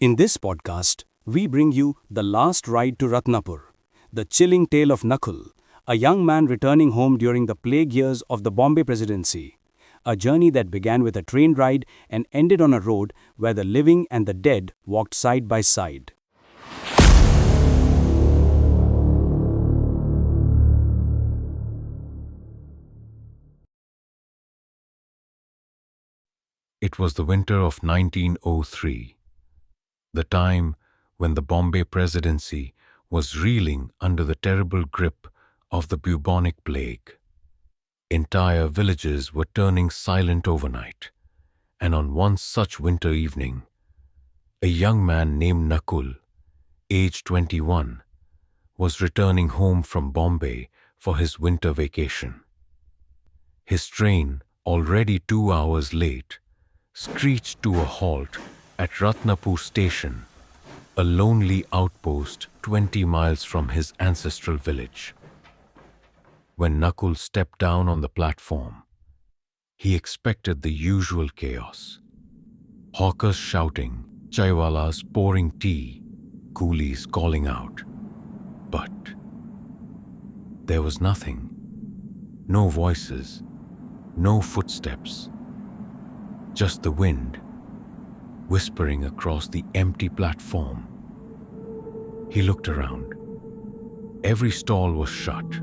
In this podcast, we bring you The Last Ride to Ratnapur, the chilling tale of Nakul, a young man returning home during the plague years of the Bombay Presidency. A journey that began with a train ride and ended on a road where the living and the dead walked side by side. It was the winter of 1903, the time when the Bombay Presidency was reeling under the terrible grip of the bubonic plague. Entire villages were turning silent overnight, and on one such winter evening, a young man named Nakul, aged 21, was returning home from Bombay for his winter vacation. His train, already 2 hours late, screeched to a halt at Ratnapur station, a lonely outpost 20 miles from his ancestral village. When Nakul stepped down on the platform, he expected the usual chaos. Hawkers shouting, chaiwalas pouring tea, coolies calling out. But there was nothing. No voices, no footsteps. Just the wind, whispering across the empty platform. He looked around. Every stall was shut.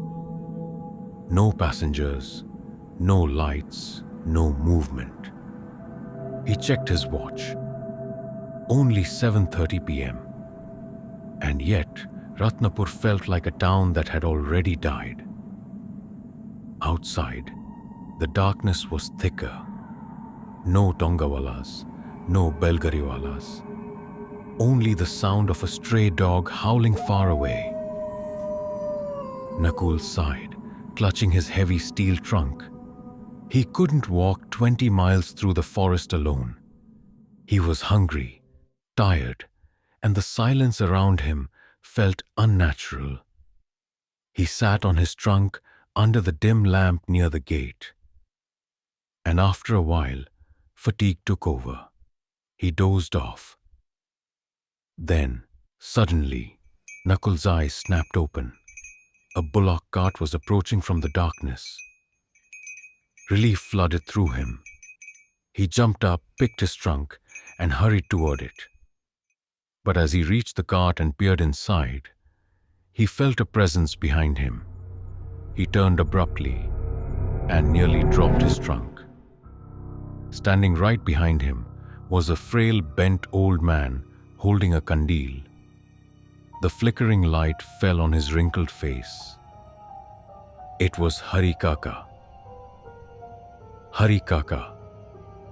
No passengers, no lights, no movement. He checked his watch. Only 7:30 p.m. And yet, Ratnapur felt like a town that had already died. Outside, the darkness was thicker. No tongawalas, no belgariwalas. Only the sound of a stray dog howling far away. Nakul sighed, clutching his heavy steel trunk. He couldn't walk 20 miles through the forest alone. He was hungry, tired, and the silence around him felt unnatural. He sat on his trunk under the dim lamp near the gate. And after a while, fatigue took over. He dozed off. Then, suddenly, Nakul's eyes snapped open. A bullock cart was approaching from the darkness. Relief flooded through him. He jumped up, picked his trunk, and hurried toward it. But as he reached the cart and peered inside, he felt a presence behind him. He turned abruptly and nearly dropped his trunk. Standing right behind him was a frail, bent old man holding a kandil. The flickering light fell on his wrinkled face. It was Hari Kaka. Hari Kaka,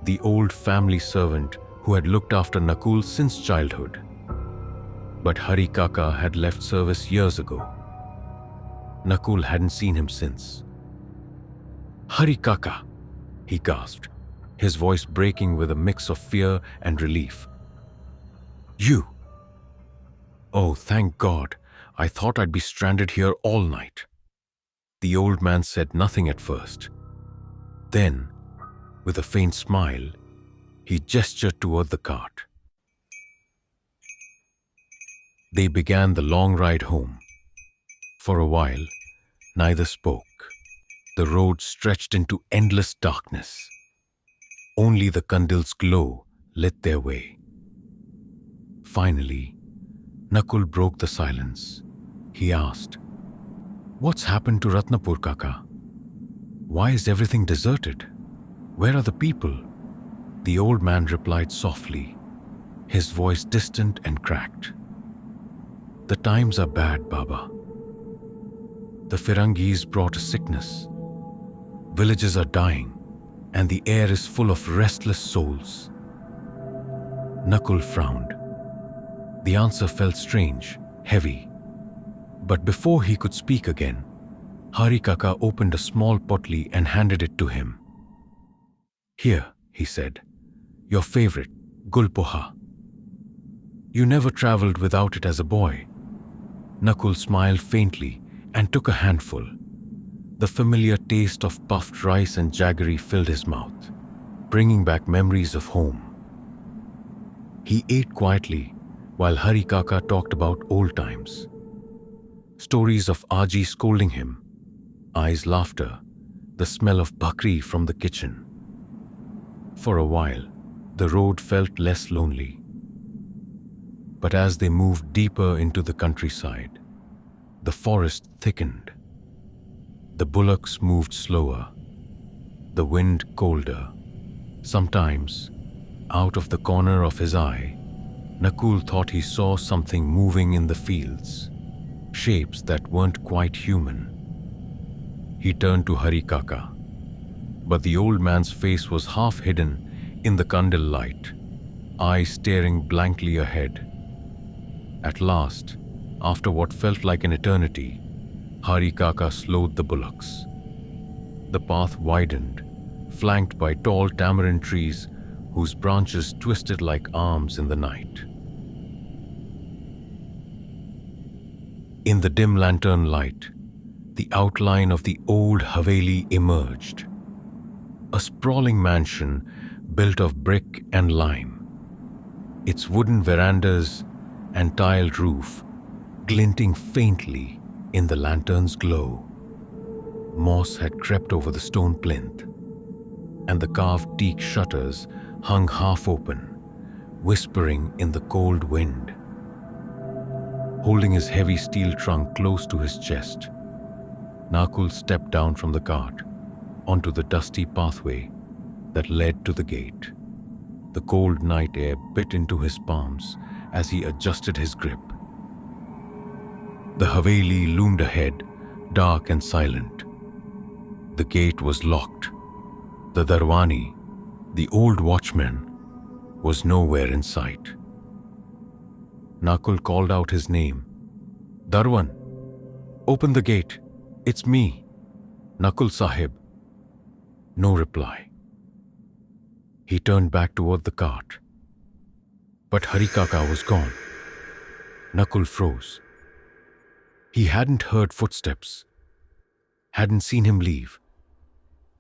the old family servant who had looked after Nakul since childhood. But Hari Kaka had left service years ago. Nakul hadn't seen him since. "Hari Kaka," he gasped, his voice breaking with a mix of fear and relief. "You! Oh, thank God. I thought I'd be stranded here all night." The old man said nothing at first. Then, with a faint smile, he gestured toward the cart. They began the long ride home. For a while, neither spoke. The road stretched into endless darkness. Only the kandil's glow lit their way. Finally, Nakul broke the silence. He asked, "What's happened to Ratnapur, Kaka? Why is everything deserted? Where are the people?" The old man replied softly, his voice distant and cracked. "The times are bad, Baba. The Firangis brought a sickness. Villages are dying, and the air is full of restless souls." Nakul frowned. The answer felt strange, heavy. But before he could speak again, Hari Kaka opened a small potli and handed it to him. "Here," he said, "your favorite, gul poha. You never traveled without it as a boy." Nakul smiled faintly and took a handful. The familiar taste of puffed rice and jaggery filled his mouth, bringing back memories of home. He ate quietly, while Hari Kaka talked about old times. Stories of Aji scolding him, Ai's laughter, the smell of bhakri from the kitchen. For a while, the road felt less lonely. But as they moved deeper into the countryside, the forest thickened. The bullocks moved slower, the wind colder. Sometimes, out of the corner of his eye, Nakul thought he saw something moving in the fields, shapes that weren't quite human. He turned to Hari Kaka, but the old man's face was half hidden in the candle light, eyes staring blankly ahead. At last, after what felt like an eternity, Hari Kaka slowed the bullocks. The path widened, flanked by tall tamarind trees whose branches twisted like arms in the night. In the dim lantern light, the outline of the old Haveli emerged. A sprawling mansion built of brick and lime. Its wooden verandas and tiled roof glinting faintly in the lantern's glow. Moss had crept over the stone plinth, and the carved teak shutters hung half open, whispering in the cold wind. Holding his heavy steel trunk close to his chest, Nakul stepped down from the cart onto the dusty pathway that led to the gate. The cold night air bit into his palms as he adjusted his grip. The Haveli loomed ahead, dark and silent. The gate was locked. The Darwani, the old watchman, was nowhere in sight. Nakul called out his name. "Darwan, open the gate. It's me, Nakul Sahib." No reply. He turned back toward the cart. But Hari Kaka was gone. Nakul froze. He hadn't heard footsteps, hadn't seen him leave.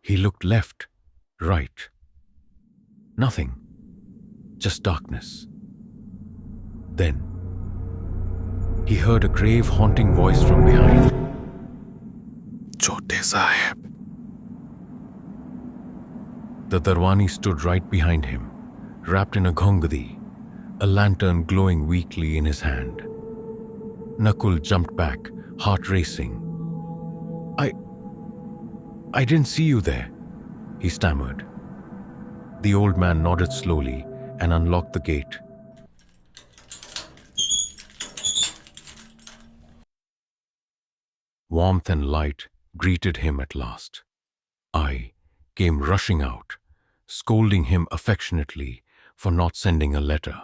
He looked left, right. Nothing, just darkness. Then, he heard a grave, haunting voice from behind. "Chote Sahib." The Darwani stood right behind him, wrapped in a ghongadi, a lantern glowing weakly in his hand. Nakul jumped back, heart racing. I didn't see you there," he stammered. The old man nodded slowly and unlocked the gate. Warmth and light greeted him at last. I came rushing out, scolding him affectionately for not sending a letter.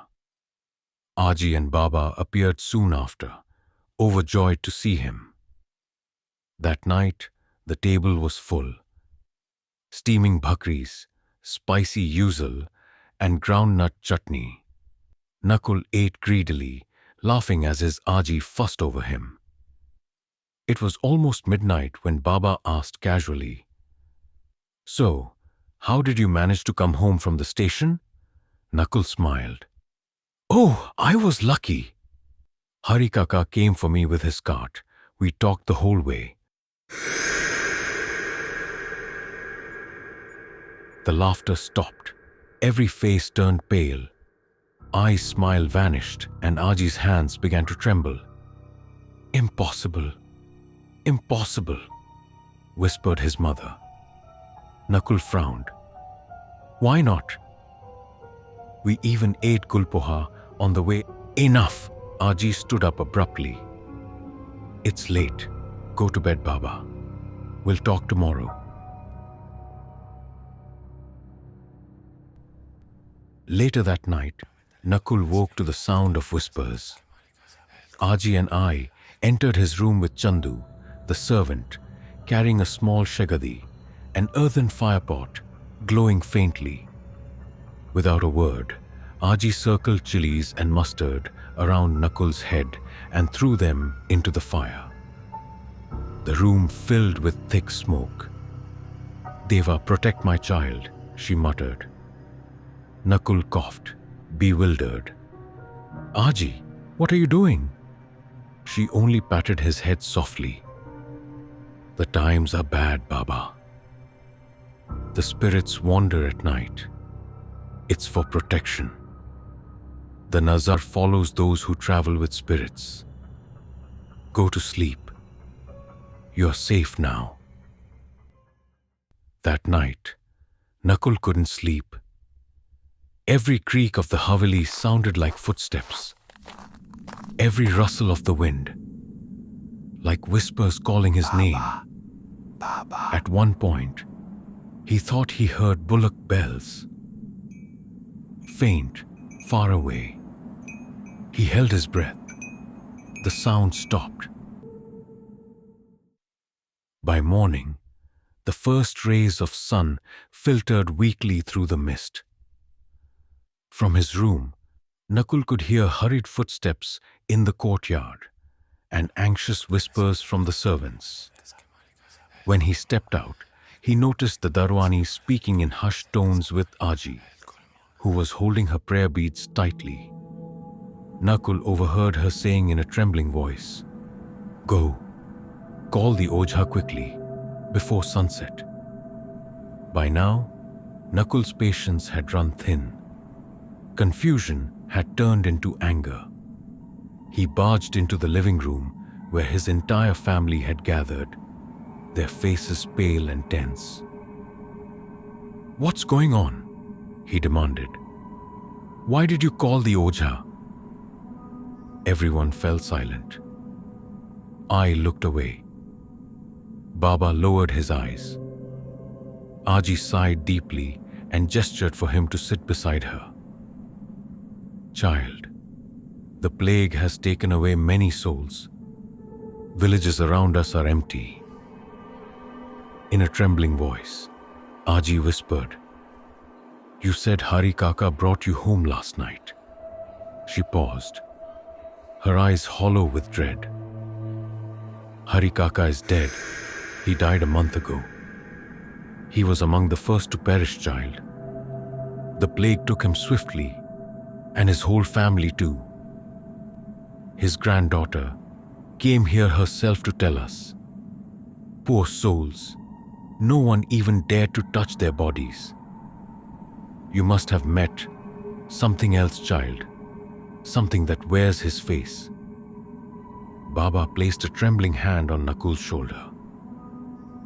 Aji and Baba appeared soon after, overjoyed to see him. That night, the table was full. Steaming bhakris, spicy usul, and groundnut chutney. Nakul ate greedily, laughing as his Aji fussed over him. It was almost midnight when Baba asked casually, "So, how did you manage to come home from the station?" Nakul smiled. "Oh, I was lucky. Hari Kaka came for me with his cart. We talked the whole way." The laughter stopped. Every face turned pale. Ai's smile vanished and Aji's hands began to tremble. "Impossible, impossible," whispered his mother. Nakul frowned. "Why not? We even ate gulpoha on the way." "Enough!" Aji stood up abruptly. "It's late. Go to bed, Baba. We'll talk tomorrow." Later that night, Nakul woke to the sound of whispers. Aji and I entered his room with Chandu, the servant, carrying a small shagadi, an earthen firepot, glowing faintly. Without a word, Aji circled chilies and mustard around Nakul's head and threw them into the fire. The room filled with thick smoke. "Deva, protect my child," she muttered. Nakul coughed, bewildered. Aji, what are you doing? She only patted his head softly. The times are bad, Baba. The spirits wander at night. It's for protection. The Nazar follows those who travel with spirits. Go to sleep. You're safe now. That night, Nakul couldn't sleep. Every creak of the Haveli sounded like footsteps. Every rustle of the wind, like whispers calling his name. At one point, he thought he heard bullock bells. Faint, far away. He held his breath. The sound stopped. By morning, the first rays of sun filtered weakly through the mist. From his room, Nakul could hear hurried footsteps in the courtyard and anxious whispers from the servants. When he stepped out, he noticed the Darwani speaking in hushed tones with Aji, who was holding her prayer beads tightly. Nakul overheard her saying in a trembling voice, "Go, call the Ojha quickly, before sunset." By now, Nakul's patience had run thin. Confusion had turned into anger. He barged into the living room where his entire family had gathered, their faces pale and tense. "What's going on?" he demanded. "Why did you call the Ojha?" Everyone fell silent. I looked away. Baba lowered his eyes. Aji sighed deeply and gestured for him to sit beside her. "Child, the plague has taken away many souls. Villages around us are empty." In a trembling voice, Aji whispered, "You said Hari Kaka brought you home last night." She paused, her eyes hollow with dread. "Hari Kaka is dead. He died a month ago. He was among the first to perish, child. The plague took him swiftly, and his whole family too. His granddaughter came here herself to tell us. Poor souls, no one even dared to touch their bodies. You must have met something else, child, something that wears his face." Baba placed a trembling hand on Nakul's shoulder.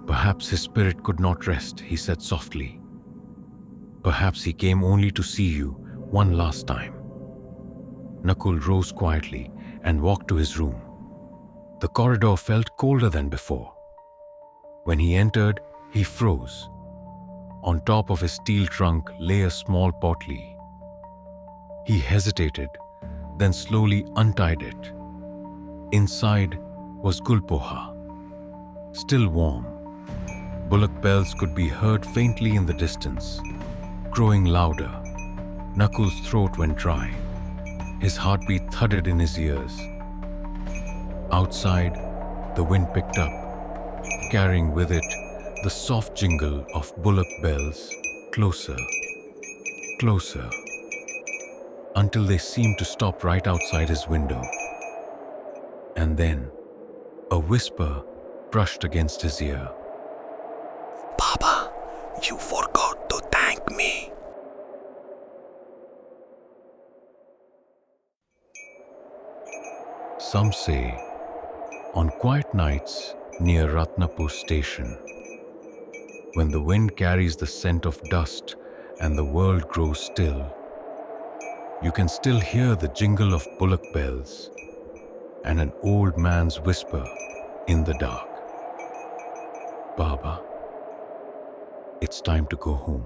"Perhaps his spirit could not rest," he said softly. "Perhaps he came only to see you one last time." Nakul rose quietly and walked to his room. The corridor felt colder than before. When he entered, he froze. On top of his steel trunk lay a small potli. He hesitated, then slowly untied it. Inside was gulpoha, still warm. Bullock bells could be heard faintly in the distance, growing louder. Nakul's throat went dry. His heartbeat thudded in his ears. Outside, the wind picked up, carrying with it the soft jingle of bullock bells, closer, closer, until they seemed to stop right outside his window. And then, a whisper brushed against his ear. "Baba, you forgot to thank me." Some say, on quiet nights near Ratnapur station, when the wind carries the scent of dust and the world grows still, you can still hear the jingle of bullock bells and an old man's whisper in the dark. "Baba, it's time to go home."